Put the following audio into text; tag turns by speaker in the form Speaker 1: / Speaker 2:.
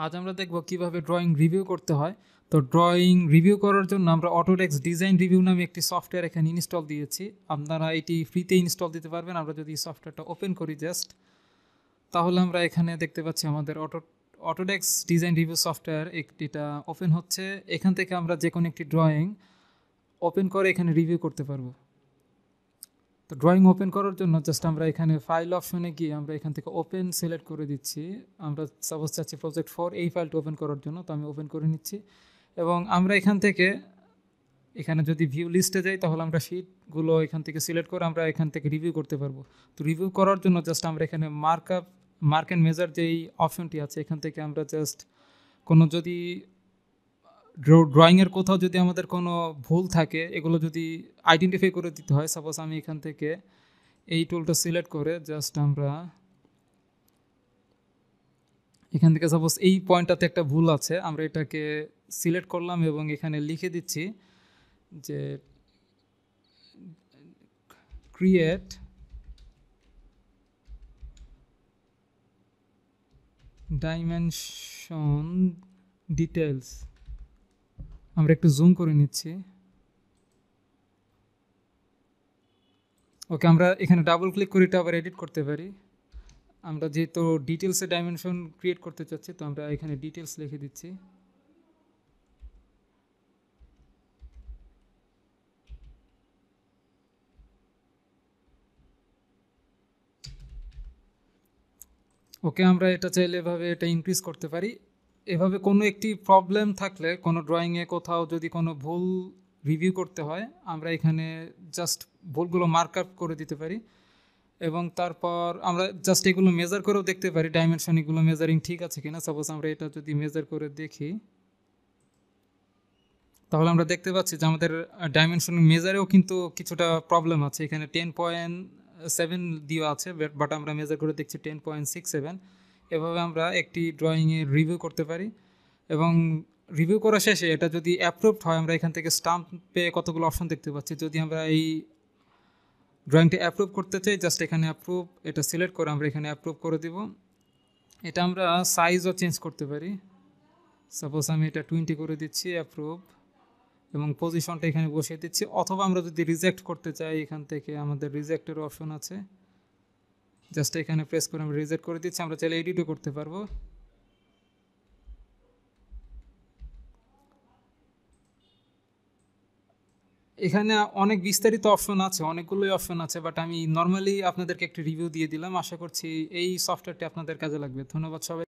Speaker 1: আজ আমরা দেখব কিভাবে ড্রয়িং রিভিউ করতে হয়। তো ড্রয়িং রিভিউ করার জন্য আমরা অটোডেস্ক ডিজাইন রিভিউ নামে একটি সফটওয়্যার এখানে ইনস্টল দিয়েছি। আপনারা এটি ফ্রিতে ইনস্টল দিতে পারবেন। আমরা যদি সফটওয়্যারটা ওপেন করি জাস্ট, তাহলে আমরা এখানে দেখতে পাচ্ছি আমাদের অটোডেস্ক ডিজাইন রিভিউ সফটওয়্যার এটা ওপেন হচ্ছে। এখান থেকে আমরা যে কোনো একটি ড্রয়িং ওপেন করে এখানে রিভিউ করতে পারবো। তো ড্রয়িং ওপেন করার জন্য জাস্ট আমরা এখানে ফাইল অপশনে গিয়ে আমরা এখান থেকে ওপেন সিলেক্ট করে দিচ্ছি। আমরা সাপোজ চাচ্ছি প্রজেক্ট 4 এই ফাইলটা ওপেন করার জন্য, তো আমি ওপেন করে নিচ্ছি। এবং আমরা এখান থেকে এখানে যদি ভিউ লিস্টে যাই, তাহলে আমরা শিটগুলো এখান থেকে সিলেক্ট করে আমরা এখান থেকে রিভিউ করতে পারবো। তো রিভিউ করার জন্য জাস্ট আমরা এখানে মার্ক অ্যান্ড মেজার যেই অপশনটি আছে, এখান থেকে আমরা জাস্ট কোনো যদি ড্রয়িংয়ের কোথাও যদি আমাদের কোনো ভুল থাকে, এগুলো যদি আইডেন্টিফাই করে দিতে হয়, সাপোজ আমি এখান থেকে এই টুলটা সিলেক্ট করে জাস্ট আমরা এখান থেকে সাপোজ এই পয়েন্টটাতে একটা ভুল আছে, আমরা এটাকে সিলেক্ট করলাম এবং এখানে লিখে দিচ্ছি যে ক্রিয়েট ডাইমেনশন ডিটেলস। আমরা একটু জুম করে নিচ্ছি। ওকে, আমরা এখানে ডাবল ক্লিক করে এটা আবার এডিট করতে পারি। আমরা যেহেতু ডিটেলসে ডাইমেনশন ক্রিয়েট করতে চাচ্ছি, তো আমরা এখানে ডিটেলস লিখে দিচ্ছি। ওকে, আমরা এটা চাইলে এভাবে এটা ইনক্রিজ করতে পারি। এভাবে কোনো একটি প্রবলেম থাকলে, কোনো ড্রয়িংয়ে কোথাও যদি কোনো ভুল রিভিউ করতে হয়, আমরা এখানে জাস্ট ভুলগুলো মার্ক আপ করে দিতে পারি। এবং তারপর আমরা জাস্ট এগুলো মেজার করেও দেখতে পারি ডাইমেনশন এগুলো মেজারিং ঠিক আছে কিনা। সাপোজ আমরা এটা যদি মেজার করে দেখি, তাহলে আমরা দেখতে পাচ্ছি যে আমাদের ডাইমেনশন মেজারেও কিন্তু কিছুটা প্রবলেম আছে। এখানে 10.7 দেওয়া আছে, বাট আমরা মেজার করে দেখছি 10.67। এভাবে আমরা একটি ড্রয়িংয়ে রিভিউ করতে পারি। এবং রিভিউ করা শেষে এটা যদি অ্যাপ্রুভড হয়, আমরা এখান থেকে স্টাম্পে কতগুলো অপশন দেখতে পাচ্ছি। যদি আমরা এই ড্রয়িংটা অ্যাপ্রুভ করতে চাই, জাস্ট এখানে অ্যাপ্রুভ এটা সিলেক্ট করে আমরা এখানে অ্যাপ্রুভ করে দিব। এটা আমরা সাইজও চেঞ্জ করতে পারি। সাপোজ আমি এটা 20 করে দিচ্ছি, অ্যাপ্রুভ, এবং পজিশনটা এখানে বসিয়ে দিচ্ছি। অথবা আমরা যদি রিজেক্ট করতে চাই, এখান থেকে আমাদের রিজেক্টের অপশন আছে, জাস্ট এখানে প্রেস করে আমরা রিজেক্ট করে দিচ্ছি। আমরা চাইলে এডিটও করতে পারবো। এখানে অনেক বিস্তারিত অপশন আছে, অনেকগুলোই অপশন আছে, বাট আমি নর্মালি আপনাদেরকে একটি রিভিউ দিয়ে দিলাম। আশা করছি এই সফটওয়্যারটি আপনাদের কাজে লাগবে। ধন্যবাদ সবাই।